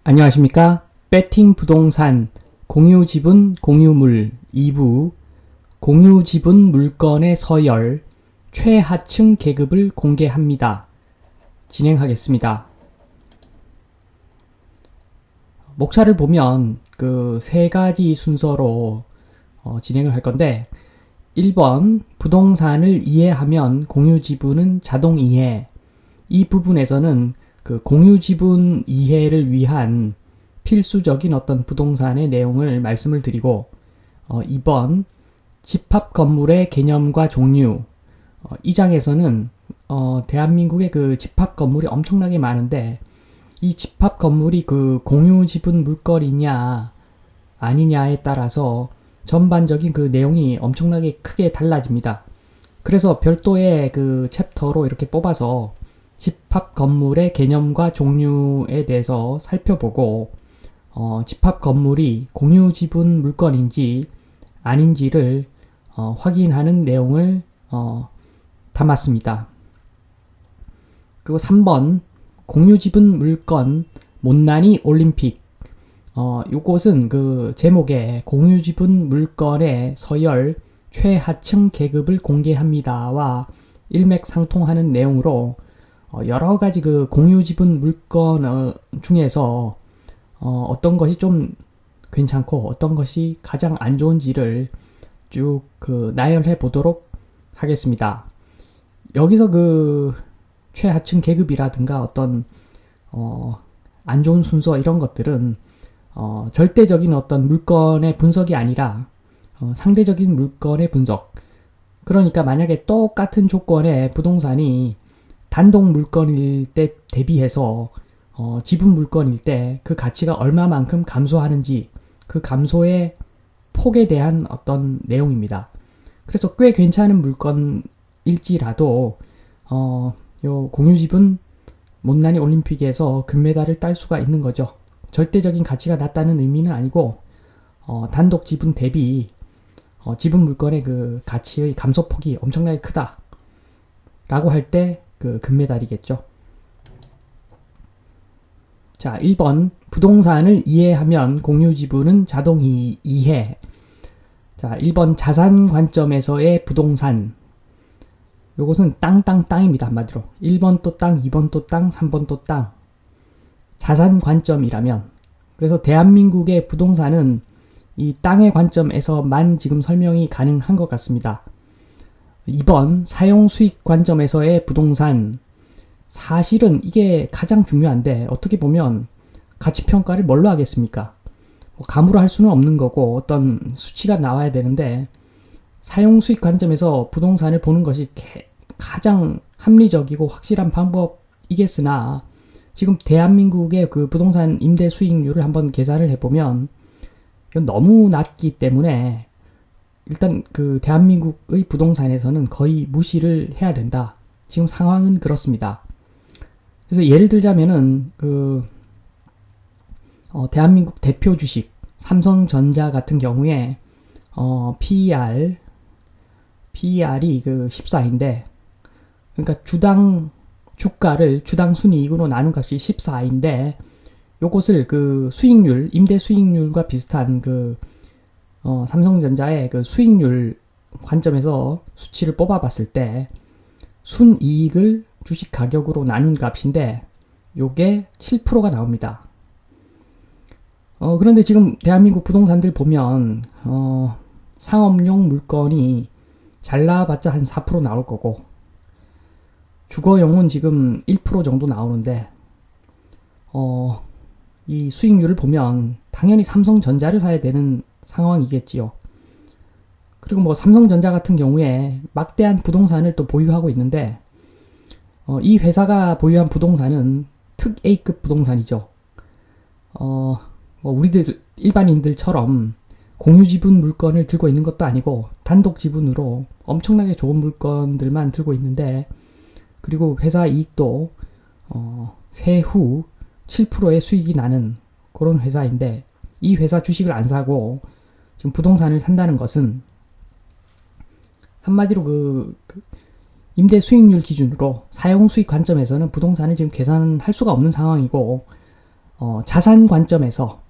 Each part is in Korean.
안녕하십니까? 배팅 부동산 공유지분 공유물 2부 공유지분 물건의 서열 최하층 계급을 공개합니다. 진행하겠습니다. 목차를 보면 그 세 가지 순서로 진행을 할 건데 1번 부동산을 이해하면 공유지분은 자동 이해. 이 부분에서는 그 공유지분 이해를 위한 필수적인 어떤 부동산의 내용을 말씀을 드리고 2번 집합 건물의 개념과 종류. 이 장에서는 대한민국의 그 집합 건물이 엄청나게 많은데 이 집합 건물이 그 공유지분 물건이냐 아니냐에 따라서 전반적인 그 내용이 엄청나게 크게 달라집니다. 그래서 별도의 그 챕터로 이렇게 뽑아서 집합 건물의 개념과 종류에 대해서 살펴보고 집합 건물이 공유지분 물건인지 아닌지를 확인하는 내용을 담았습니다. 그리고 3번 공유지분 물건 못난이 올림픽. 요것은 그 제목에 공유지분 물건의 서열 최하층 계급을 공개합니다와 일맥상통하는 내용으로 여러 가지 그 공유지분 물건 중에서 어떤 것이 좀 괜찮고 어떤 것이 가장 안 좋은지를 쭉 그 나열해 보도록 하겠습니다. 여기서 그 최하층 계급이라든가 어떤 안 좋은 순서 이런 것들은 절대적인 어떤 물건의 분석이 아니라 상대적인 물건의 분석. 그러니까 만약에 똑같은 조건의 부동산이 단독 물건일 때 대비해서 지분 물건일 때 그 가치가 얼마만큼 감소하는지 그 감소의 폭에 대한 어떤 내용입니다. 그래서 꽤 괜찮은 물건일지라도 요 공유지분 못난이 올림픽에서 금메달을 딸 수가 있는 거죠. 절대적인 가치가 낮다는 의미는 아니고 단독 지분 대비 지분 물건의 그 가치의 감소폭이 엄청나게 크다 라고 할 때 그 금메달이겠죠. 자, 1번 부동산을 이해하면 공유지분은 자동 이해. 자, 1번 자산 관점에서의 부동산. 요것은 땅입니다. 한마디로 1번 또 땅, 2번 또 땅, 3번 또 땅. 자산 관점이라면, 그래서 대한민국의 부동산은 이 땅의 관점에서만 지금 설명이 가능한 것 같습니다. 2번 사용 수익 관점에서의 부동산. 사실은 이게 가장 중요한데 어떻게 보면 가치평가를 뭘로 하겠습니까? 감으로 할 수는 없는 거고 어떤 수치가 나와야 되는데 사용 수익 관점에서 부동산을 보는 것이 가장 합리적이고 확실한 방법이겠으나 지금 대한민국의 그 부동산 임대 수익률을 한번 계산을 해보면 이건 너무 낮기 때문에 일단 그 대한민국의 부동산에서는 거의 무시를 해야 된다. 지금 상황은 그렇습니다. 그래서 예를 들자면은 그 대한민국 대표 주식 삼성전자 같은 경우에 PER이 그 14인데 그러니까 주당 순이익으로 나눈 값이 14인데 요것을 그 수익률, 임대 수익률과 비슷한 그 삼성전자의 그 수익률 관점에서 수치를 뽑아봤을 때 순이익을 주식 가격으로 나눈 값인데 요게 7%가 나옵니다. 그런데 지금 대한민국 부동산들 보면 상업용 물건이 잘 나와봤자 한 4% 나올 거고 주거용은 지금 1% 정도 나오는데 이 수익률을 보면 당연히 삼성전자를 사야 되는 상황이겠지요. 그리고 뭐 삼성전자 같은 경우에 막대한 부동산을 또 보유하고 있는데 이 회사가 보유한 부동산은 특 A급 부동산이죠. 뭐 우리들 일반인들처럼 공유지분 물건을 들고 있는 것도 아니고 단독 지분으로 엄청나게 좋은 물건들만 들고 있는데 그리고 회사 이익도 세후 7%의 수익이 나는 그런 회사인데 이 회사 주식을 안 사고 지금 부동산을 산다는 것은 한마디로 그 임대 수익률 기준으로 사용 수익 관점에서는 부동산을 지금 계산할 수가 없는 상황이고 자산 관점에서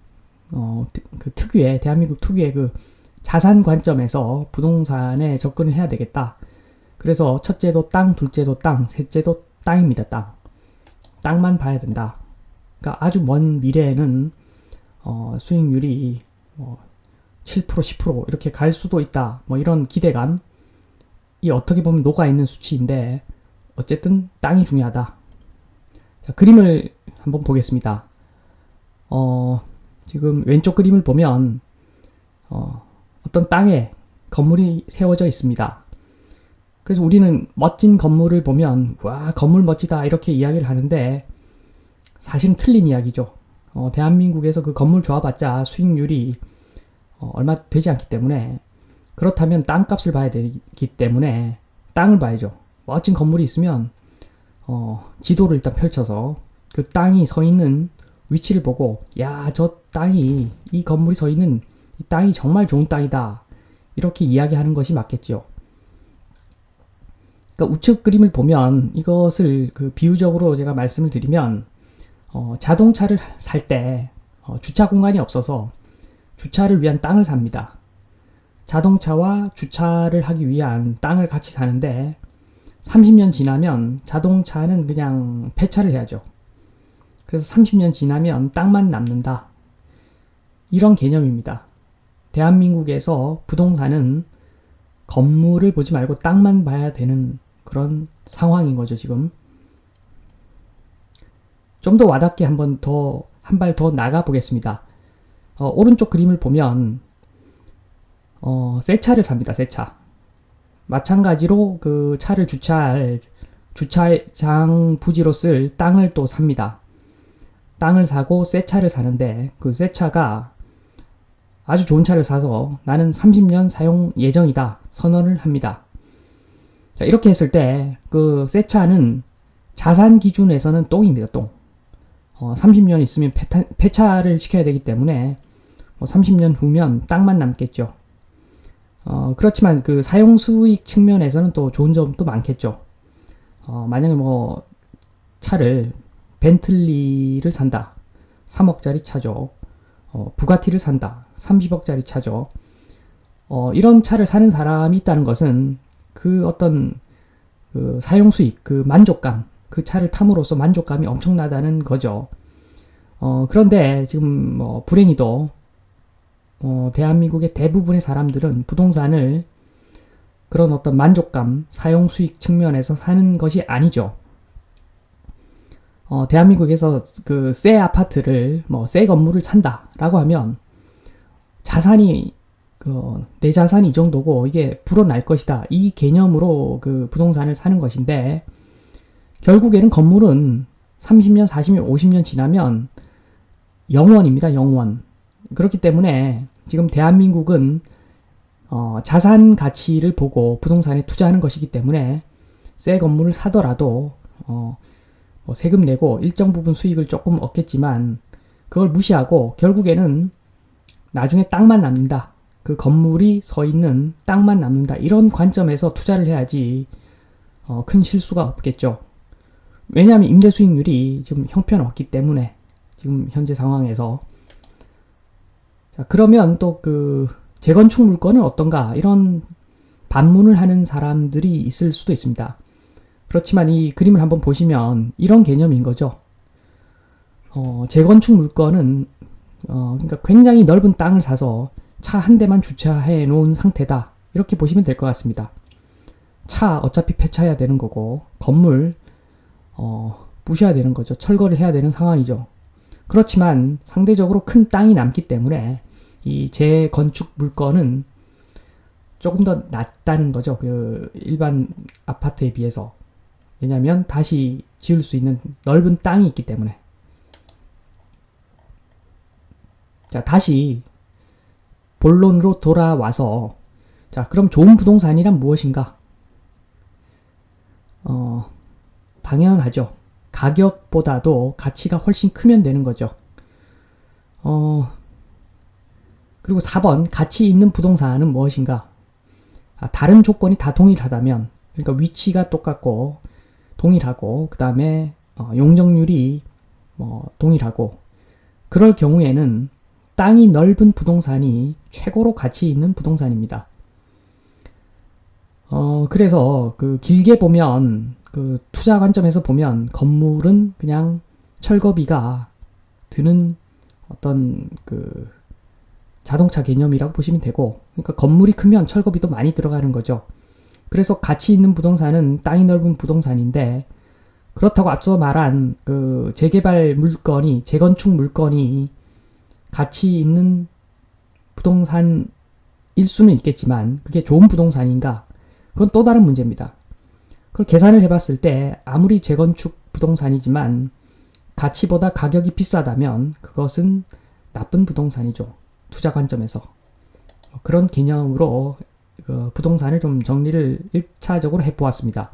그 특유의 대한민국 특유의 그 자산 관점에서 부동산에 접근을 해야 되겠다. 그래서 첫째도 땅, 둘째도 땅, 셋째도 땅입니다. 땅만 봐야 된다. 그러니까 아주 먼 미래에는 수익률이 7%, 10% 이렇게 갈 수도 있다. 뭐 이런 기대감이 어떻게 보면 녹아있는 수치인데 어쨌든 땅이 중요하다. 자, 그림을 한번 보겠습니다. 지금 왼쪽 그림을 보면 어떤 땅에 건물이 세워져 있습니다. 그래서 우리는 멋진 건물을 보면 와 건물 멋지다 이렇게 이야기를 하는데 사실은 틀린 이야기죠. 대한민국에서 그 건물 좋아봤자 수익률이 얼마 되지 않기 때문에 그렇다면 땅값을 봐야 되기 때문에 땅을 봐야죠. 멋진 건물이 있으면 지도를 일단 펼쳐서 그 땅이 서 있는 위치를 보고 야 저 땅이 이 건물이 서 있는 이 땅이 정말 좋은 땅이다 이렇게 이야기하는 것이 맞겠죠. 그러니까 우측 그림을 보면 이것을 그 비유적으로 제가 말씀을 드리면 자동차를 살 때 주차 공간이 없어서 주차를 위한 땅을 삽니다. 자동차와 주차를 하기 위한 땅을 같이 사는데 30년 지나면 자동차는 그냥 폐차를 해야죠. 그래서 30년 지나면 땅만 남는다. 이런 개념입니다. 대한민국에서 부동산은 건물을 보지 말고 땅만 봐야 되는 그런 상황인 거죠, 지금. 좀 더 와닿게 한 발 더 나가 보겠습니다. 오른쪽 그림을 보면, 새 차를 삽니다, 새 차. 마찬가지로 그 차를 주차할 주차장 부지로 쓸 땅을 또 삽니다. 땅을 사고 새 차를 사는데 그 새 차가 아주 좋은 차를 사서 나는 30년 사용 예정이다 선언을 합니다. 자, 이렇게 했을 때 그 새 차는 자산 기준에서는 똥입니다. 똥. 30년 있으면 폐차를 시켜야 되기 때문에 30년 후면 땅만 남겠죠. 그렇지만 그 사용 수익 측면에서는 또 좋은 점도 많겠죠. 만약에 차를 벤틀리를 산다. 3억짜리 차죠. 부가티를 산다. 30억짜리 차죠. 이런 차를 사는 사람이 있다는 것은 그 어떤 그 사용 수익, 그 만족감, 그 차를 탐으로써 만족감이 엄청나다는 거죠. 그런데 지금 불행히도 대한민국의 대부분의 사람들은 부동산을 그런 어떤 만족감, 사용 수익 측면에서 사는 것이 아니죠. 대한민국에서 그 새 아파트를 새 건물을 산다라고 하면 자산이 내 자산이 이 정도고 이게 불어날 것이다 이 개념으로 그 부동산을 사는 것인데 결국에는 건물은 30년, 40년, 50년 지나면 영원입니다. 영원. 그렇기 때문에 지금 대한민국은 자산 가치를 보고 부동산에 투자하는 것이기 때문에 새 건물을 사더라도 세금 내고 일정 부분 수익을 조금 얻겠지만 그걸 무시하고 결국에는 나중에 땅만 남는다. 그 건물이 서 있는 땅만 남는다. 이런 관점에서 투자를 해야지 큰 실수가 없겠죠. 왜냐하면 임대 수익률이 지금 형편없기 때문에 지금 현재 상황에서 자 그러면 또 그 재건축 물건은 어떤가 이런 반문을 하는 사람들이 있을 수도 있습니다. 그렇지만 이 그림을 한번 보시면 이런 개념인 거죠. 재건축 물건은 그러니까 굉장히 넓은 땅을 사서 차 한 대만 주차해 놓은 상태다. 이렇게 보시면 될 것 같습니다. 차 어차피 폐차해야 되는 거고 건물 부셔야 되는 거죠. 철거를 해야 되는 상황이죠. 그렇지만 상대적으로 큰 땅이 남기 때문에 이 재건축 물건은 조금 더 낫다는 거죠. 그 일반 아파트에 비해서. 왜냐하면 다시 지을 수 있는 넓은 땅이 있기 때문에. 자, 다시 본론으로 돌아와서 자, 그럼 좋은 부동산이란 무엇인가? 당연하죠. 가격보다도 가치가 훨씬 크면 되는 거죠. 그리고 4번 가치 있는 부동산은 무엇인가? 다른 조건이 다 동일하다면 그러니까 위치가 똑같고 동일하고 그 다음에 용적률이 동일하고 그럴 경우에는 땅이 넓은 부동산이 최고로 가치 있는 부동산입니다. 그래서 그 길게 보면 그 투자 관점에서 보면 건물은 그냥 철거비가 드는 어떤 그 자동차 개념이라고 보시면 되고, 그러니까 건물이 크면 철거비도 많이 들어가는 거죠. 그래서 가치 있는 부동산은 땅이 넓은 부동산인데, 그렇다고 앞서 말한 그 재개발 물건이, 재건축 물건이 가치 있는 부동산일 수는 있겠지만 그게 좋은 부동산인가? 그건 또 다른 문제입니다. 그걸 계산을 해봤을 때 아무리 재건축 부동산이지만 가치보다 가격이 비싸다면 그것은 나쁜 부동산이죠. 투자 관점에서. 그런 개념으로 그 부동산을 좀 정리를 1차적으로 해보았습니다.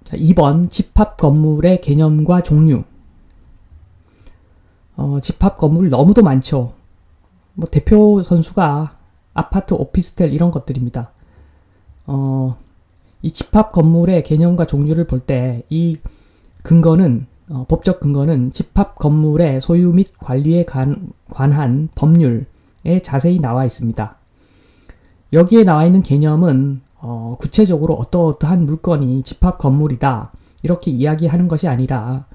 자, 2번 집합 건물의 개념과 종류. 집합 건물 너무도 많죠. 뭐 대표 선수가 아파트, 오피스텔 이런 것들입니다. 이 집합 건물의 개념과 종류를 볼 때 이 근거는 법적 근거는 집합 건물의 소유 및 관리에 관한 법률에 자세히 나와 있습니다. 여기에 나와 있는 개념은 구체적으로 어떠한 물건이 집합 건물이다 이렇게 이야기하는 것이 아니라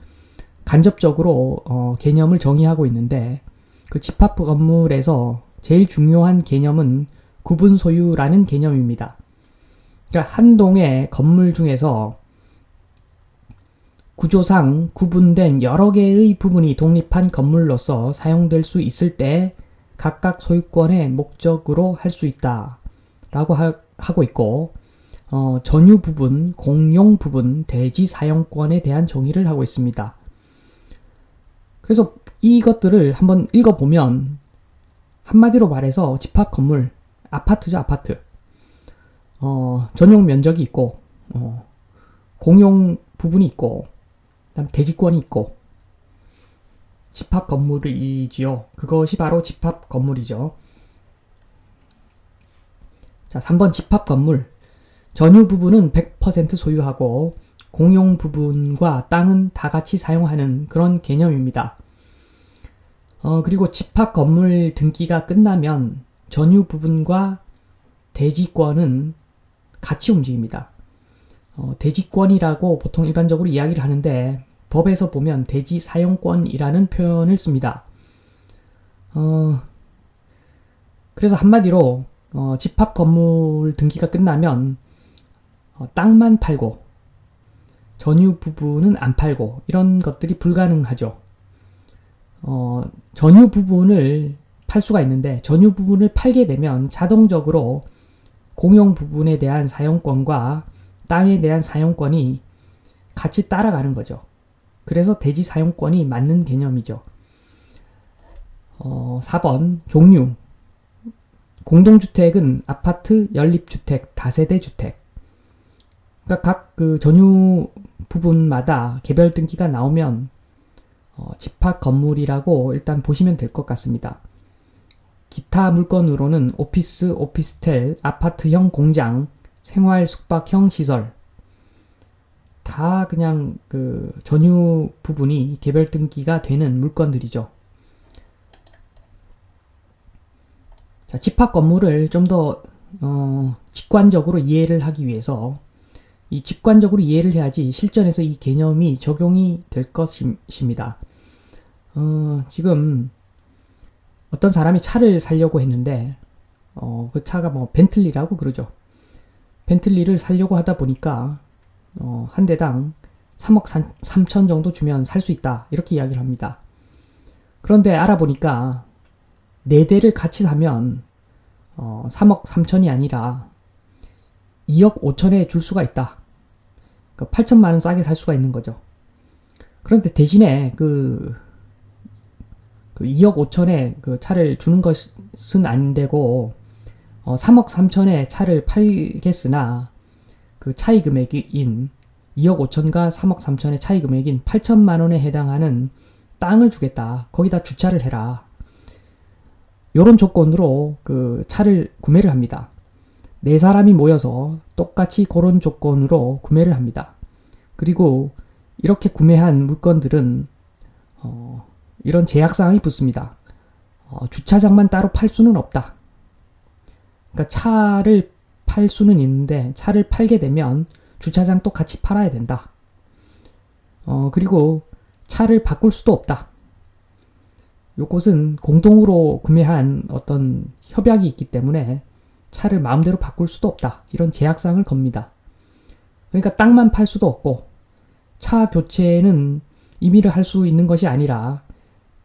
간접적으로 개념을 정의하고 있는데, 그 집합 건물에서 제일 중요한 개념은 구분 소유라는 개념입니다. 그러니까 한 동의 건물 중에서 구조상 구분된 여러 개의 부분이 독립한 건물로서 사용될 수 있을 때 각각 소유권의 목적으로 할 수 있다 라고 하고 있고, 전유 부분, 공용 부분, 대지 사용권에 대한 정의를 하고 있습니다. 그래서 이것들을 한번 읽어보면 한마디로 말해서 집합 건물, 아파트죠, 아파트. 전용 면적이 있고, 공용 부분이 있고, 그다음 대지권이 있고, 집합 건물이지요. 그것이 바로 집합 건물이죠. 자, 3번 집합 건물. 전유 부분은 100% 소유하고 공용 부분과 땅은 다 같이 사용하는 그런 개념입니다. 그리고 집합 건물 등기가 끝나면 전유 부분과 대지권은 같이 움직입니다. 대지권이라고 보통 일반적으로 이야기를 하는데 법에서 보면 대지 사용권이라는 표현을 씁니다. 그래서 한마디로 집합 건물 등기가 끝나면 땅만 팔고 전유 부분은 안 팔고 이런 것들이 불가능하죠. 전유 부분을 팔 수가 있는데 전유 부분을 팔게 되면 자동적으로 공용 부분에 대한 사용권과 땅에 대한 사용권이 같이 따라가는 거죠. 그래서 대지 사용권이 맞는 개념이죠. 4번 종류. 공동주택은 아파트, 연립주택, 다세대 주택. 그러니까 각 그 전유 부분마다 개별 등기가 나오면 집합 건물이라고 일단 보시면 될 것 같습니다. 기타 물건으로는 오피스, 오피스텔, 아파트형 공장, 생활 숙박형 시설. 다 그냥 그 전유 부분이 개별 등기가 되는 물건들이죠. 자, 집합 건물을 좀 더 직관적으로 이해를 하기 위해서 이 직관적으로 이해를 해야지 실전에서 이 개념이 적용이 될 것입니다. 지금 어떤 사람이 차를 사려고 했는데 그 차가 뭐 벤틀리라고 그러죠. 벤틀리를 사려고 하다 보니까 한 대당 3억 3천 정도 주면 살 수 있다 이렇게 이야기를 합니다. 그런데 알아보니까 4대를 같이 사면 3억 3천이 아니라 2억 5천에 줄 수가 있다. 그 8천만 원 싸게 살 수가 있는 거죠. 그런데 대신에 그 2억 5천에 그 차를 주는 것은 안 되고 3억 3천에 차를 팔겠으나 그 차이 금액인 2억 5천과 3억 3천의 차이 금액인 8천만 원에 해당하는 땅을 주겠다. 거기다 주차를 해라. 요런 조건으로 그 차를 구매를 합니다. 4사람이 모여서 똑같이 그런 조건으로 구매를 합니다. 그리고 이렇게 구매한 물건들은 이런 제약사항이 붙습니다. 주차장만 따로 팔 수는 없다. 그러니까 차를 팔 수는 있는데 차를 팔게 되면 주차장도 같이 팔아야 된다. 그리고 차를 바꿀 수도 없다. 요것은 공동으로 구매한 어떤 협약이 있기 때문에 차를 마음대로 바꿀 수도 없다. 이런 제약사항을 겁니다. 그러니까 땅만 팔 수도 없고 차 교체는 임의로 할 수 있는 것이 아니라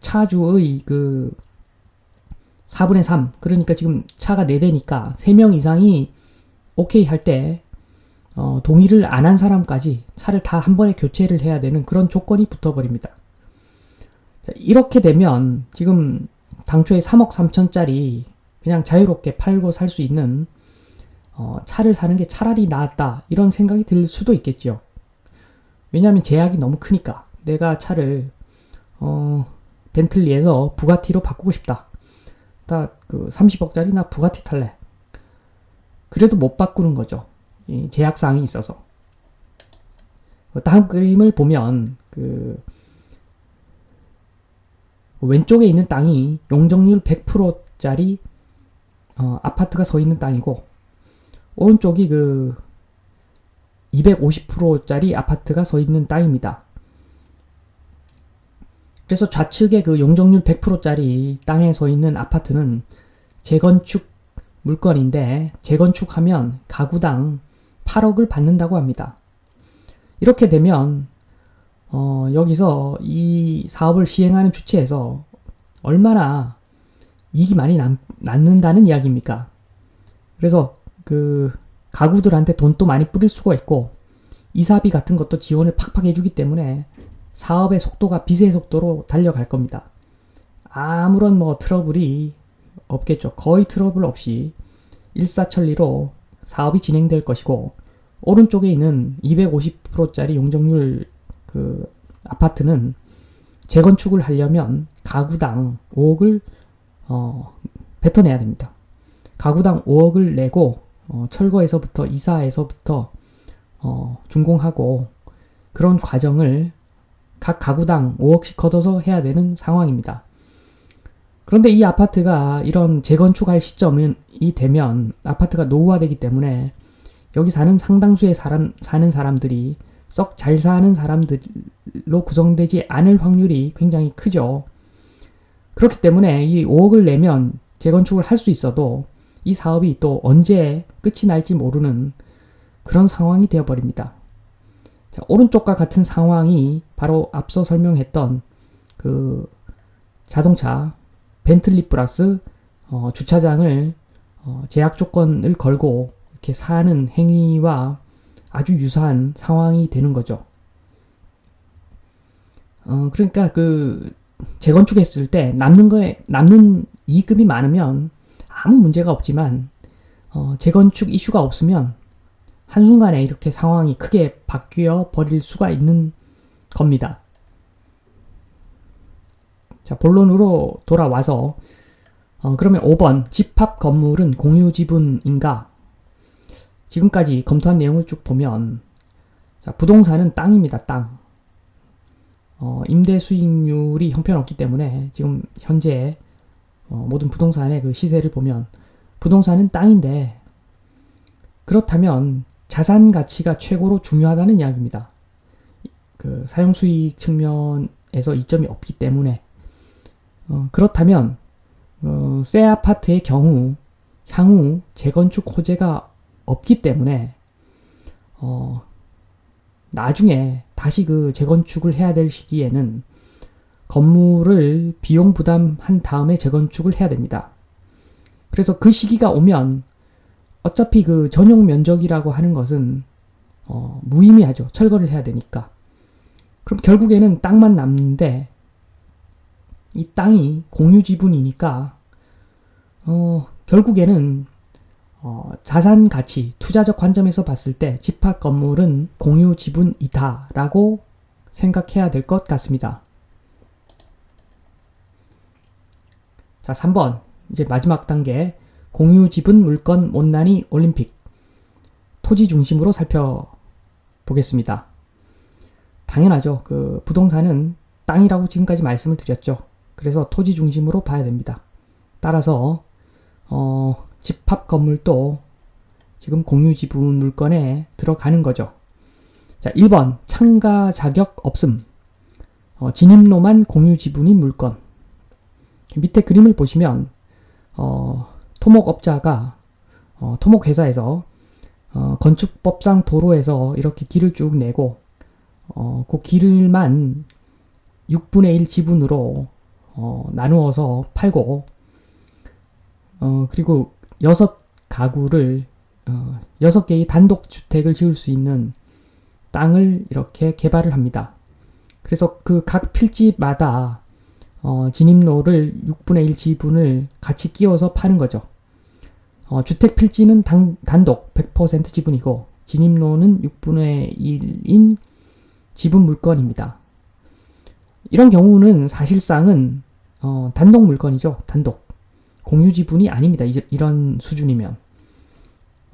차주의 그 4분의 3, 그러니까 지금 차가 4대니까 3명 이상이 오케이 할 때 동의를 안 한 사람까지 차를 다 한 번에 교체를 해야 되는 그런 조건이 붙어버립니다. 자, 이렇게 되면 지금 당초에 3억 3천짜리 그냥 자유롭게 팔고 살 수 있는 차를 사는 게 차라리 낫다 이런 생각이 들 수도 있겠죠. 왜냐하면 제약이 너무 크니까. 내가 차를 벤틀리에서 부가티로 바꾸고 싶다. 나 그 30억짜리 나 부가티 탈래. 그래도 못 바꾸는 거죠. 이 제약사항이 있어서. 다음 그림을 보면 그 왼쪽에 있는 땅이 용적률 100%짜리 아파트가 서 있는 땅이고 오른쪽이 그 250%짜리 아파트가 서 있는 땅입니다. 그래서 좌측에 그 용적률 100%짜리 땅에 서 있는 아파트는 재건축 물건인데 재건축하면 가구당 8억을 받는다고 합니다. 이렇게 되면 여기서 이 사업을 시행하는 주체에서 얼마나 이익이 많이 남는다는 이야기입니까? 그래서 그 가구들한테 돈도 많이 뿌릴 수가 있고 이사비 같은 것도 지원을 팍팍 해주기 때문에 사업의 속도가 빛의 속도로 달려갈 겁니다. 아무런 트러블이 없겠죠. 거의 트러블 없이 일사천리로 사업이 진행될 것이고 오른쪽에 있는 250%짜리 용적률 그 아파트는 재건축을 하려면 가구당 5억을 뱉어내야 됩니다. 가구당 5억을 내고 철거에서부터 이사에서부터 준공하고 그런 과정을 각 가구당 5억씩 걷어서 해야 되는 상황입니다. 그런데 이 아파트가 이런 재건축할 시점이 되면 아파트가 노후화되기 때문에 여기 사는 상당수의 사는 사람들이 썩 잘 사는 사람들로 구성되지 않을 확률이 굉장히 크죠. 그렇기 때문에 이 5억을 내면 재건축을 할 수 있어도 이 사업이 또 언제 끝이 날지 모르는 그런 상황이 되어버립니다. 자, 오른쪽과 같은 상황이 바로 앞서 설명했던 그 자동차 벤틀리 플러스 주차장을 제약 조건을 걸고 이렇게 사는 행위와 아주 유사한 상황이 되는 거죠. 그러니까 그 재건축했을 때 남는 이익금이 많으면 아무 문제가 없지만 재건축 이슈가 없으면 한순간에 이렇게 상황이 크게 바뀌어 버릴 수가 있는 겁니다. 자, 본론으로 돌아와서 그러면 5번 집합 건물은 공유 지분인가? 지금까지 검토한 내용을 쭉 보면 자, 부동산은 땅입니다. 땅. 임대 수익률이 형편없기 때문에 지금 현재 모든 부동산의 그 시세를 보면 부동산은 땅인데 그렇다면 자산 가치가 최고로 중요하다는 이야기입니다. 그 사용 수익 측면에서 이점이 없기 때문에 그렇다면 새 아파트의 경우 향후 재건축 호재가 없기 때문에 나중에 다시 그 재건축을 해야 될 시기에는 건물을 비용 부담한 다음에 재건축을 해야 됩니다. 그래서 그 시기가 오면 어차피 그 전용 면적이라고 하는 것은 무의미하죠. 철거를 해야 되니까. 그럼 결국에는 땅만 남는데 이 땅이 공유 지분이니까 결국에는 자산 가치, 투자적 관점에서 봤을 때 집합 건물은 공유 지분이다라고 생각해야 될 것 같습니다. 자, 3번 이제 마지막 단계 공유 지분 물건 못난이 올림픽 토지 중심으로 살펴보겠습니다. 당연하죠. 그 부동산은 땅이라고 지금까지 말씀을 드렸죠. 그래서 토지 중심으로 봐야 됩니다. 따라서 집합 건물도 지금 공유지분 물건에 들어가는 거죠. 자, 1번 참가 자격 없음. 진입로만 공유지분인 물건. 밑에 그림을 보시면 토목업자가 토목회사에서 건축법상 도로에서 이렇게 길을 쭉 내고 그 길만 6분의 1 지분으로 나누어서 팔고 그리고 6가구를 6개의 단독주택을 지을 수 있는 땅을 이렇게 개발을 합니다. 그래서 그 각 필지마다 진입로를 6분의 1 지분을 같이 끼워서 파는 거죠. 주택 필지는 단독 100% 지분이고 진입로는 6분의 1인 지분 물건입니다. 이런 경우는 사실상은 단독 물건이죠. 단독. 공유 지분이 아닙니다. 이런 수준이면.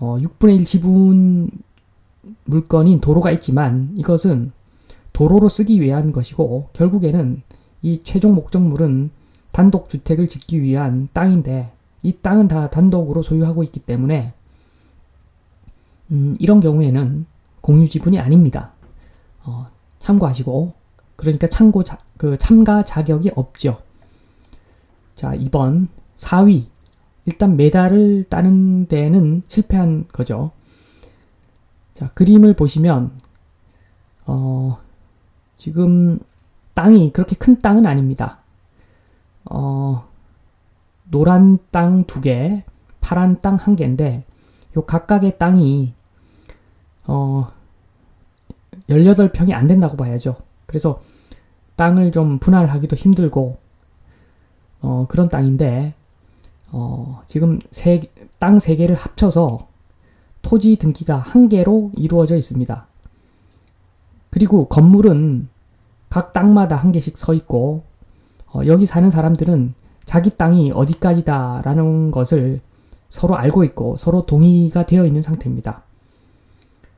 6분의 1 지분 물건인 도로가 있지만 이것은 도로로 쓰기 위한 것이고 결국에는 이 최종 목적물은 단독 주택을 짓기 위한 땅인데 이 땅은 다 단독으로 소유하고 있기 때문에 이런 경우에는 공유 지분이 아닙니다. 참고하시고 그러니까 참가 자격이 없죠. 자, 2번 사위. 일단 메달을 따는 데는 실패한 거죠. 자, 그림을 보시면 지금 땅이 그렇게 큰 땅은 아닙니다. 노란 땅 2개, 파란 땅 1개인데 요 각각의 땅이 18평이 안 된다고 봐야죠. 그래서 땅을 좀 분할하기도 힘들고 그런 땅인데 지금 땅 3개를 합쳐서 토지 등기가 1개로 이루어져 있습니다. 그리고 건물은 각 땅마다 1개씩 서 있고 여기 사는 사람들은 자기 땅이 어디까지다 라는 것을 서로 알고 있고 서로 동의가 되어 있는 상태입니다.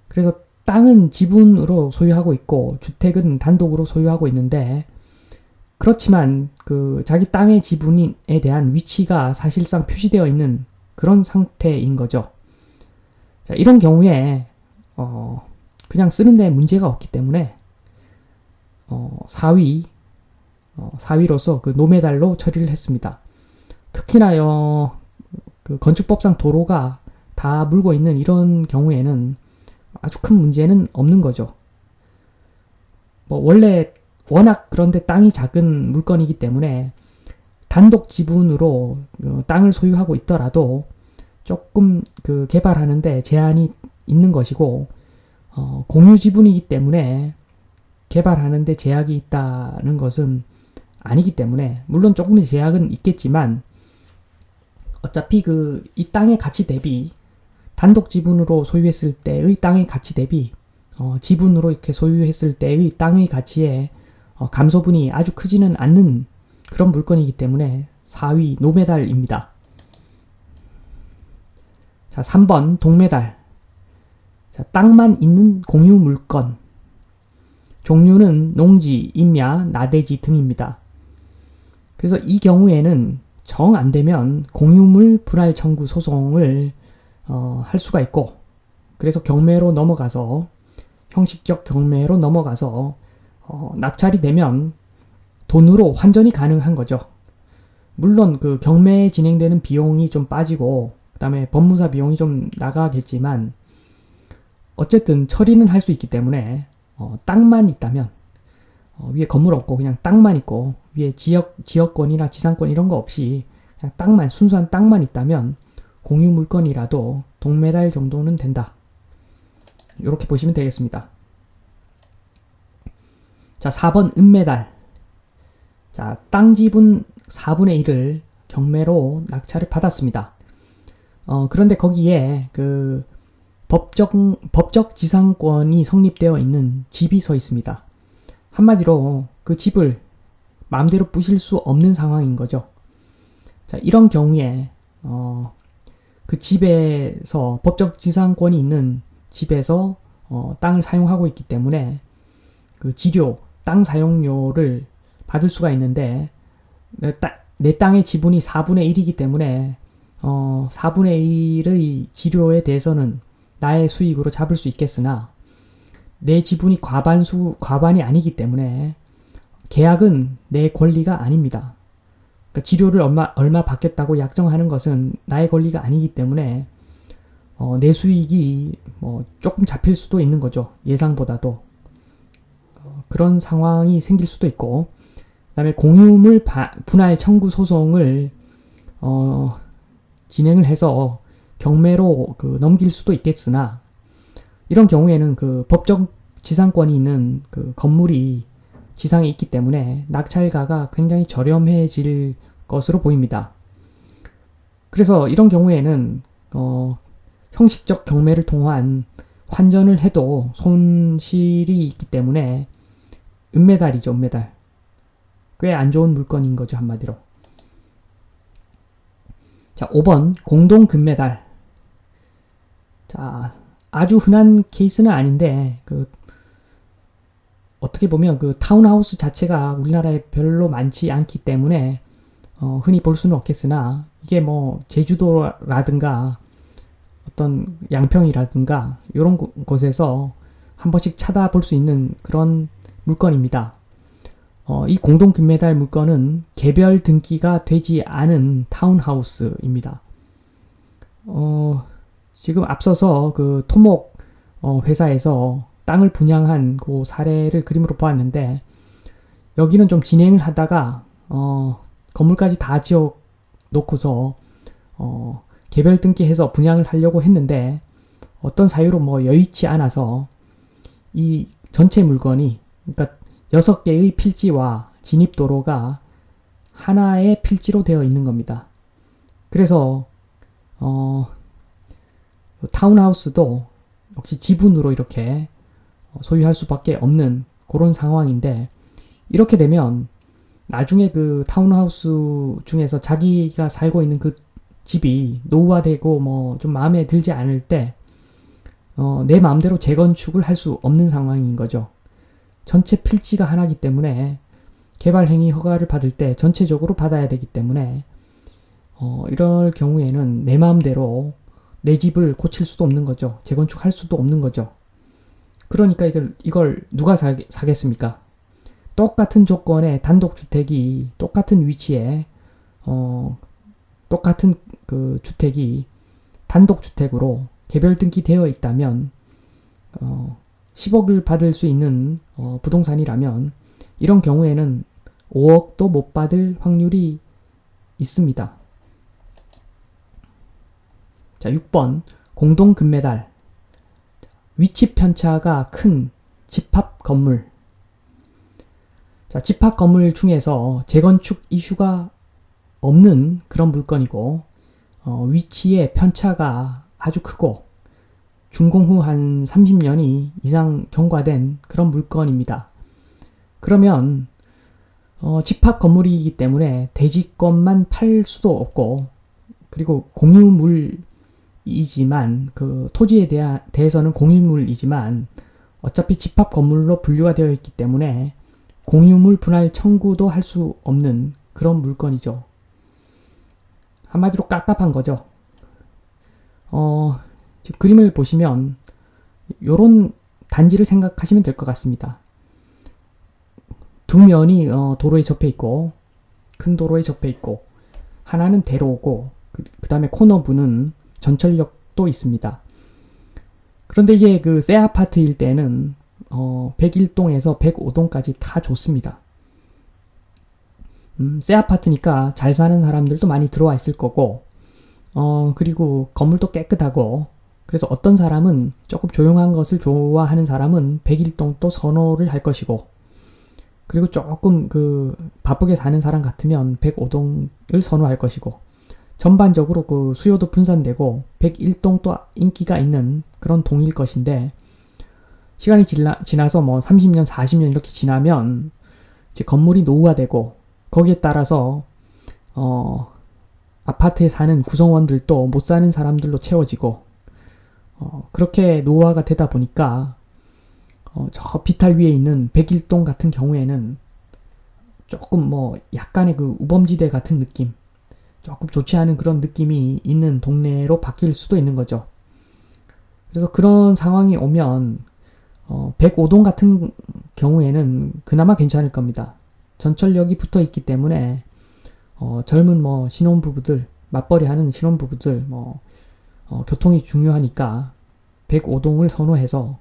그래서 땅은 지분으로 소유하고 있고 주택은 단독으로 소유하고 있는데 그렇지만 그 자기 땅의 지분에 대한 위치가 사실상 표시되어 있는 그런 상태인 거죠. 자, 이런 경우에 그냥 쓰는 데 문제가 없기 때문에 사위로서 그 노메달로 처리를 했습니다. 특히나 그 건축법상 도로가 다 물고 있는 이런 경우에는 아주 큰 문제는 없는 거죠. 원래 워낙 그런데 땅이 작은 물건이기 때문에 단독 지분으로 땅을 소유하고 있더라도 조금 그 개발하는데 제한이 있는 것이고 공유 지분이기 때문에 개발하는데 제약이 있다는 것은 아니기 때문에 물론 조금의 제약은 있겠지만 어차피 이 땅의 가치 대비 단독 지분으로 소유했을 때의 땅의 가치 대비 지분으로 이렇게 소유했을 때의 땅의 가치에 감소분이 아주 크지는 않는 그런 물건이기 때문에 4위 노메달입니다. 자, 3번 동메달. 자, 땅만 있는 공유 물건. 종류는 농지, 임야, 나대지 등입니다. 그래서 이 경우에는 정 안 되면 공유물 분할 청구 소송을 할 수가 있고 그래서 경매로 넘어가서 형식적 경매로 넘어가서 낙찰이 되면 돈으로 환전이 가능한 거죠. 물론 그 경매에 진행되는 비용이 좀 빠지고 그다음에 법무사 비용이 좀 나가겠지만 어쨌든 처리는 할 수 있기 때문에 땅만 있다면 위에 건물 없고 그냥 땅만 있고 위에 지역권이나 지상권 이런 거 없이 그냥 땅만 순수한 땅만 있다면 공유 물건이라도 동메달 정도는 된다. 이렇게 보시면 되겠습니다. 자, 4번 은메달. 자, 땅 지분 4분의 1을 경매로 낙찰을 받았습니다. 그런데 거기에 그 법적 지상권이 성립되어 있는 집이 서 있습니다. 한마디로 그 집을 마음대로 부실 수 없는 상황인 거죠. 자, 이런 경우에 그 집에서 법적 지상권이 있는 집에서 땅을 사용하고 있기 때문에 그 지료, 땅 사용료를 받을 수가 있는데 내 땅의 지분이 4분의 1이기 때문에 4분의 1의 지료에 대해서는 나의 수익으로 잡을 수 있겠으나 내 지분이 과반이 아니기 때문에 계약은 내 권리가 아닙니다. 그러니까 지료를 얼마 받겠다고 약정하는 것은 나의 권리가 아니기 때문에 내 수익이 조금 잡힐 수도 있는 거죠. 예상보다도. 그런 상황이 생길 수도 있고, 그 다음에 공유물 분할 청구 소송을 진행을 해서 경매로 넘길 수도 있겠으나, 이런 경우에는 그 법적 지상권이 있는 그 건물이 지상에 있기 때문에 낙찰가가 굉장히 저렴해질 것으로 보입니다. 그래서 이런 경우에는 형식적 경매를 통한 환전을 해도 손실이 있기 때문에 은메달이죠, 은메달. 꽤 안 좋은 물건인 거죠, 한마디로. 자, 5번 공동 금메달. 자, 아주 흔한 케이스는 아닌데 어떻게 보면 그 타운하우스 자체가 우리나라에 별로 많지 않기 때문에 흔히 볼 수는 없겠으나, 이게 제주도라든가 어떤 양평이라든가 이런 곳에서 한 번씩 찾아볼 수 있는 그런 물건입니다. 이 공동 금메달 물건은 개별 등기가 되지 않은 타운하우스입니다. 지금 앞서서 그 토목 회사에서 땅을 분양한 그 사례를 그림으로 보았는데, 여기는 좀 진행을 하다가 건물까지 다 지어 놓고서 개별 등기해서 분양을 하려고 했는데, 어떤 사유로 여의치 않아서 이 전체 물건이, 그러니까 6개의 필지와 진입도로가 하나의 필지로 되어 있는 겁니다. 그래서 타운하우스도 역시 지분으로 이렇게 소유할 수밖에 없는 그런 상황인데, 이렇게 되면 나중에 그 타운하우스 중에서 자기가 살고 있는 그 집이 노후화되고 좀 마음에 들지 않을 때 내 마음대로 재건축을 할 수 없는 상황인 거죠. 전체 필지가 하나이기 때문에 개발행위 허가를 받을 때 전체적으로 받아야 되기 때문에 이럴 경우에는 내 마음대로 내 집을 고칠 수도 없는 거죠. 재건축할 수도 없는 거죠. 그러니까 이걸 누가 사겠습니까? 똑같은 조건의 단독주택이 똑같은 위치에 똑같은 그 주택이 단독주택으로 개별 등기되어 있다면 10억을 받을 수 있는 부동산이라면 이런 경우에는 5억도 못 받을 확률이 있습니다. 자, 6번 공동 금메달. 위치 편차가 큰 집합 건물. 자, 집합 건물 중에서 재건축 이슈가 없는 그런 물건이고, 위치의 편차가 아주 크고 준공 후 한 30년이 이상 경과된 그런 물건입니다. 그러면 집합 건물이기 때문에 대지권만 팔 수도 없고, 그리고 공유물이지만 그 토지에 대해서는 공유물이지만 어차피 집합 건물로 분류가 되어 있기 때문에 공유물 분할 청구도 할 수 없는 그런 물건이죠. 한마디로 깝깝한 거죠. 지금 그림을 보시면 요런 단지를 생각하시면 될 것 같습니다. 두 면이 도로에 접해 있고, 큰 도로에 접해 있고, 하나는 대로고, 그 다음에 코너부는 전철역도 있습니다. 그런데 이게 그 새 아파트일 때는 101동에서 105동까지 다 좋습니다. 새 아파트니까 잘 사는 사람들도 많이 들어와 있을 거고, 그리고 건물도 깨끗하고, 그래서 어떤 사람은 조금 조용한 것을 좋아하는 사람은 101동도 선호를 할 것이고, 그리고 조금 바쁘게 사는 사람 같으면 105동을 선호할 것이고, 전반적으로 그 수요도 분산되고 101동도 인기가 있는 그런 동일 것인데, 시간이 지나서 30년, 40년 이렇게 지나면 이제 건물이 노후화되고, 거기에 따라서 아파트에 사는 구성원들도 못 사는 사람들로 채워지고, 그렇게 노후화가 되다 보니까 저 비탈 위에 있는 101동 같은 경우에는 조금 뭐 약간의 그 우범지대 같은 느낌, 조금 좋지 않은 그런 느낌이 있는 동네로 바뀔 수도 있는 거죠. 그래서 그런 상황이 오면 105동 같은 경우에는 그나마 괜찮을 겁니다. 전철역이 붙어 있기 때문에 젊은 뭐 신혼부부들, 맞벌이 하는 신혼부부들 교통이 중요하니까 105동을 선호해서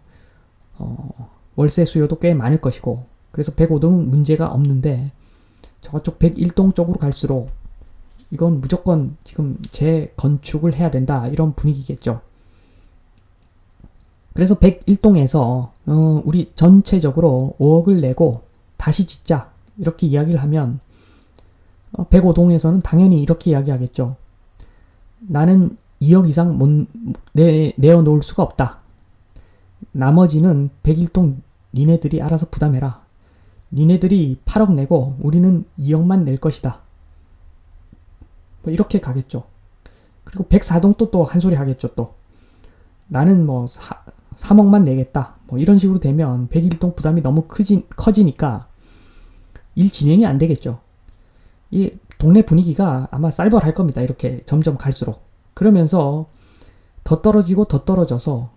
월세 수요도 꽤 많을 것이고, 그래서 105동은 문제가 없는데 저쪽 101동 쪽으로 갈수록 이건 무조건 지금 재건축을 해야 된다, 이런 분위기겠죠. 그래서 101동에서 우리 전체적으로 5억을 내고 다시 짓자, 이렇게 이야기를 하면 105동에서는 당연히 이렇게 이야기하겠죠. 나는 2억 이상 내어놓을 수가 없다. 나머지는 101동 니네들이 알아서 부담해라. 니네들이 8억 내고 우리는 2억만 낼 것이다. 뭐 이렇게 가겠죠. 그리고 104동도 또 한 소리 하겠죠. 또 나는 뭐 3억만 내겠다. 뭐 이런 식으로 되면 101동 부담이 너무 커지니까 일 진행이 안 되겠죠. 이 동네 분위기가 아마 쌀벌할 겁니다. 이렇게 점점 갈수록. 그러면서 더 떨어지고 더 떨어져서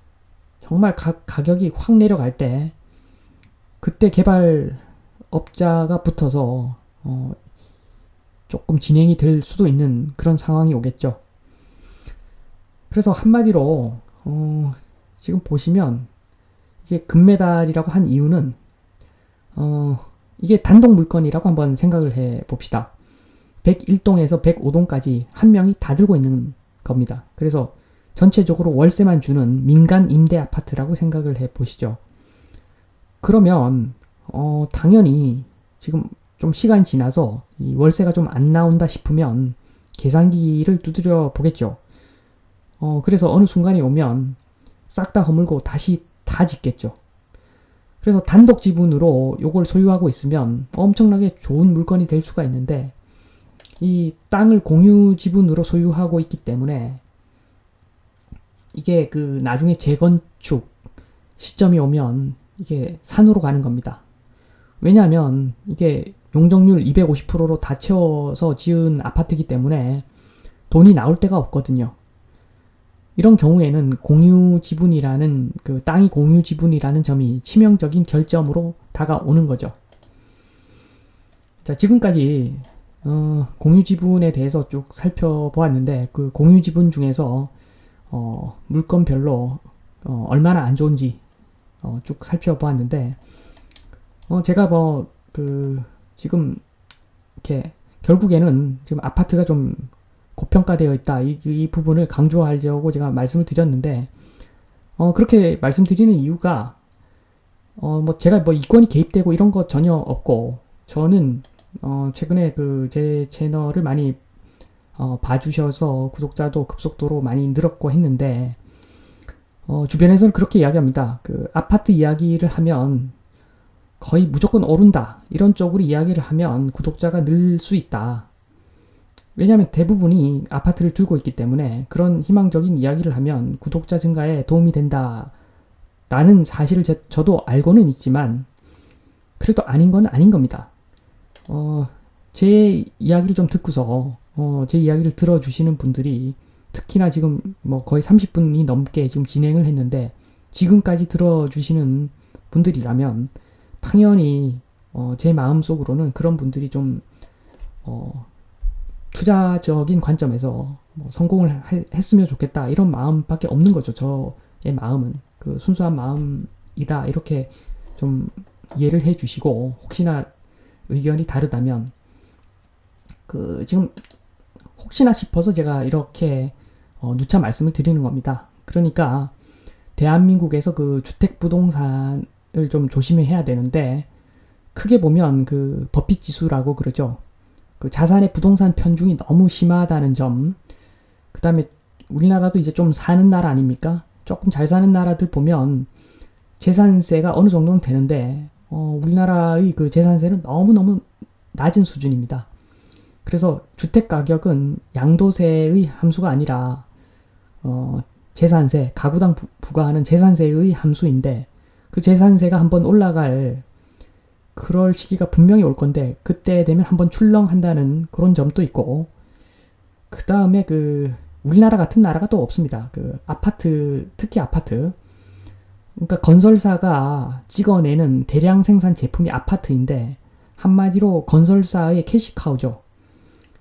정말 가격이 확 내려갈 때, 그때 개발업자가 붙어서 조금 진행이 될 수도 있는 그런 상황이 오겠죠. 그래서 한마디로 지금 보시면 이게 금메달이라고 한 이유는 이게 단독 물건이라고 한번 생각을 해 봅시다. 101동에서 105동까지 한 명이 다 들고 있는 겁니다. 그래서 전체적으로 월세만 주는 민간 임대 아파트라고 생각을 해 보시죠. 그러면 당연히 지금 좀 시간이 지나서 이 월세가 좀 안 나온다 싶으면 계산기를 두드려 보겠죠. 그래서 어느 순간이 오면 싹 다 허물고 다시 다 짓겠죠. 그래서 단독 지분으로 요걸 소유하고 있으면 엄청나게 좋은 물건이 될 수가 있는데, 이 땅을 공유 지분으로 소유하고 있기 때문에 이게 그 나중에 재건축 시점이 오면 이게 산으로 가는 겁니다. 왜냐하면 이게 용적률 250%로 다 채워서 지은 아파트이기 때문에 돈이 나올 데가 없거든요. 이런 경우에는 공유 지분이라는, 그 땅이 공유 지분이라는 점이 치명적인 결점으로 다가오는 거죠. 자, 지금까지 공유 지분에 대해서 쭉 살펴보았는데, 그 공유 지분 중에서 물건별로 얼마나 안 좋은지 쭉 살펴보았는데, 제가 지금 이렇게 결국에는 지금 아파트가 좀 고평가되어 있다, 이 부분을 강조하려고 제가 말씀을 드렸는데, 그렇게 말씀드리는 이유가 제가 이권이 개입되고 이런 거 전혀 없고, 저는 최근에 제 채널을 많이 봐주셔서 구독자도 급속도로 많이 늘었고 했는데, 주변에서는 그렇게 이야기합니다. 그 아파트 이야기를 하면 거의 무조건 오른다, 이런 쪽으로 이야기를 하면 구독자가 늘 수 있다. 왜냐하면 대부분이 아파트를 들고 있기 때문에 그런 희망적인 이야기를 하면 구독자 증가에 도움이 된다 라는 사실을 저도 알고는 있지만, 그래도 아닌 건 아닌 겁니다. 제 이야기를 좀 듣고서 제 이야기를 들어주시는 분들이, 특히나 지금 거의 30분이 넘게 지금 진행을 했는데 지금까지 들어주시는 분들이라면 당연히 제 마음속으로는 그런 분들이 좀 투자적인 관점에서 성공을 했으면 좋겠다, 이런 마음밖에 없는 거죠. 저의 마음은 그 순수한 마음이다, 이렇게 좀 이해를 해주시고, 혹시나 의견이 다르다면 지금 혹시나 싶어서 제가 이렇게 누차 말씀을 드리는 겁니다. 그러니까 대한민국에서 그 주택 부동산을 좀 조심해야 되는데, 크게 보면 그 버핏 지수라고 그러죠. 그 자산의 부동산 편중이 너무 심하다는 점, 그 다음에 우리나라도 이제 좀 사는 나라 아닙니까? 조금 잘 사는 나라들 보면 재산세가 어느 정도는 되는데 우리나라의 그 재산세는 너무너무 낮은 수준입니다. 그래서 주택 가격은 양도세의 함수가 아니라 재산세, 가구당 부과하는 재산세의 함수인데, 그 재산세가 한번 올라갈 그럴 시기가 분명히 올 건데 그때 되면 한번 출렁한다는 그런 점도 있고, 그 다음에 그 우리나라 같은 나라가 또 없습니다. 그 아파트, 특히 아파트, 그러니까 건설사가 찍어내는 대량 생산 제품이 아파트인데 한마디로 건설사의 캐시카우죠.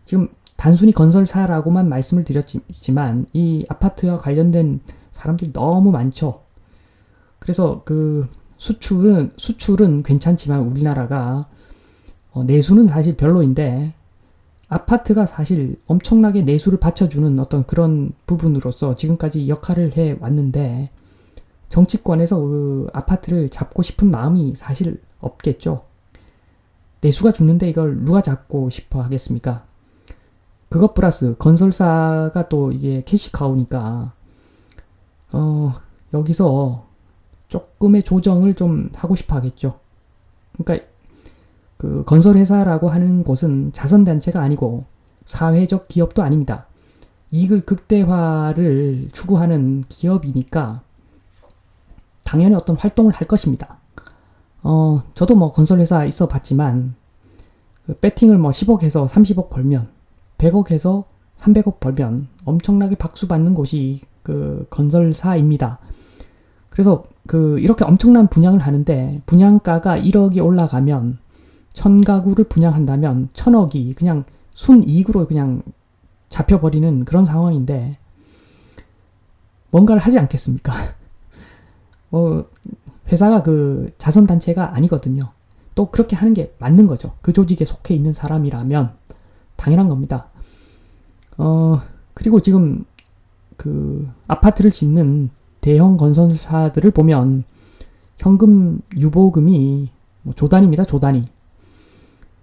지금 단순히 건설사라고만 말씀을 드렸지만 이 아파트와 관련된 사람들이 너무 많죠. 그래서 그 수출은 괜찮지만 우리나라가 내수는 사실 별로인데 아파트가 사실 엄청나게 내수를 받쳐주는 어떤 그런 부분으로서 지금까지 역할을 해 왔는데 정치권에서 그 아파트를 잡고 싶은 마음이 사실 없겠죠. 내수가 죽는데 이걸 누가 잡고 싶어 하겠습니까? 그것 플러스 건설사가 또 이게 캐시카우니까 여기서 조금의 조정을 좀 하고 싶어 하겠죠. 그러니까 그 건설회사라고 하는 곳은 자선단체가 아니고 사회적 기업도 아닙니다. 이익을 극대화를 추구하는 기업이니까 당연히 어떤 활동을 할 것입니다. 저도 뭐 건설회사 있어 봤지만 그 배팅을 뭐 10억에서 30억 벌면 100억에서 300억 벌면 엄청나게 박수 받는 곳이 그 건설사입니다. 그래서 그 이렇게 엄청난 분양을 하는데 분양가가 1억이 올라가면 1000가구를 분양한다면 1000억이 그냥 순이익으로 그냥 잡혀버리는 그런 상황인데 뭔가를 하지 않겠습니까? 회사가 그 자선단체가 아니거든요. 또 그렇게 하는 게 맞는 거죠. 그 조직에 속해 있는 사람이라면 당연한 겁니다. 그리고 지금 그 아파트를 짓는 대형 건설사들을 보면 현금 유보금이 뭐 조단입니다. 조단위.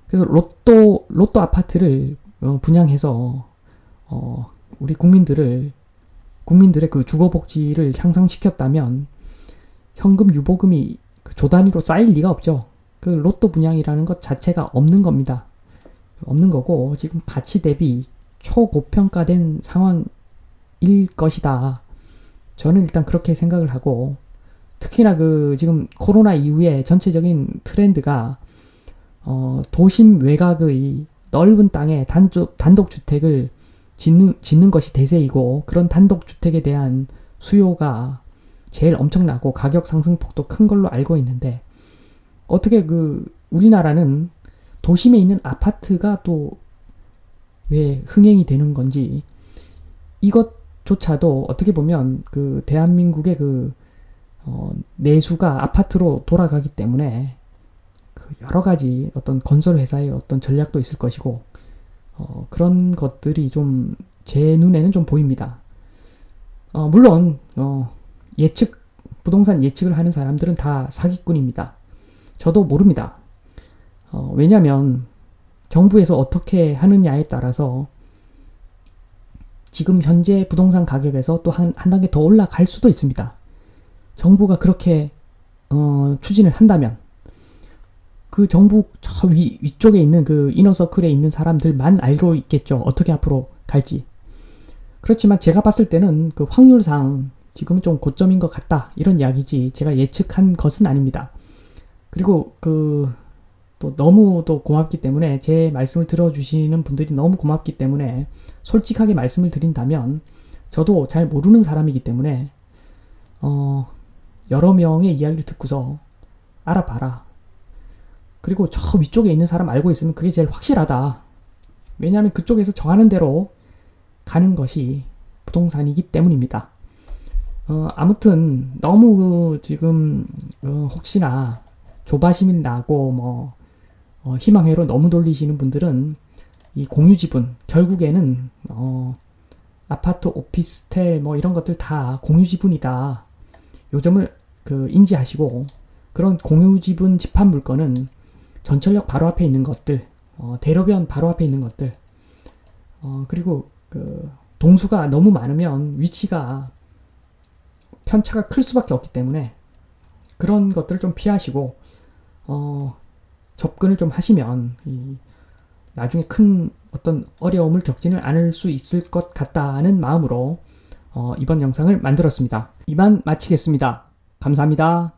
그래서 로또 아파트를 분양해서 우리 국민들의 그 주거복지를 향상시켰다면 현금 유보금이 그 조단위로 쌓일 리가 없죠. 그 로또 분양이라는 것 자체가 없는 겁니다. 없는 거고 지금 가치 대비 초고평가된 상황일 것이다. 저는 일단 그렇게 생각을 하고, 특히나 그 지금 코로나 이후에 전체적인 트렌드가 도심 외곽의 넓은 땅에 단독주택을 짓는 것이 대세이고, 그런 단독주택에 대한 수요가 제일 엄청나고 가격 상승폭도 큰 걸로 알고 있는데, 어떻게 그 우리나라는 도심에 있는 아파트가 또 왜 흥행이 되는 건지, 이것조차도 어떻게 보면 그 대한민국의 그 내수가 아파트로 돌아가기 때문에 그 여러 가지 어떤 건설 회사의 어떤 전략도 있을 것이고, 그런 것들이 좀 제 눈에는 좀 보입니다. 물론 부동산 예측을 하는 사람들은 다 사기꾼입니다. 저도 모릅니다. 왜냐면 정부에서 어떻게 하느냐에 따라서 지금 현재 부동산 가격에서 또 한 단계 더 올라갈 수도 있습니다. 정부가 그렇게 추진을 한다면 그 정부 저 위쪽에 있는 그 이너서클에 있는 사람들만 알고 있겠죠. 어떻게 앞으로 갈지. 그렇지만 제가 봤을 때는 그 확률상 지금은 좀 고점인 것 같다, 이런 이야기지 제가 예측한 것은 아닙니다. 그리고 또 너무 또 고맙기 때문에, 제 말씀을 들어주시는 분들이 너무 고맙기 때문에 솔직하게 말씀을 드린다면, 저도 잘 모르는 사람이기 때문에 여러 명의 이야기를 듣고서 알아봐라. 그리고 저 위쪽에 있는 사람 알고 있으면 그게 제일 확실하다. 왜냐하면 그쪽에서 정하는 대로 가는 것이 부동산이기 때문입니다. 아무튼 너무 지금 혹시나 조바심이 나고 뭐 희망회로 너무 돌리시는 분들은 이 공유지분, 결국에는 아파트, 오피스텔 뭐 이런 것들 다 공유지분이다. 요 점을 인지하시고, 그런 공유지분 집합 물건은 전철역 바로 앞에 있는 것들, 대로변 바로 앞에 있는 것들, 그리고 그 동수가 너무 많으면 위치가 편차가 클 수밖에 없기 때문에 그런 것들을 좀 피하시고 접근을 좀 하시면 나중에 큰 어떤 어려움을 겪지는 않을 수 있을 것 같다는 마음으로 이번 영상을 만들었습니다. 이만 마치겠습니다. 감사합니다.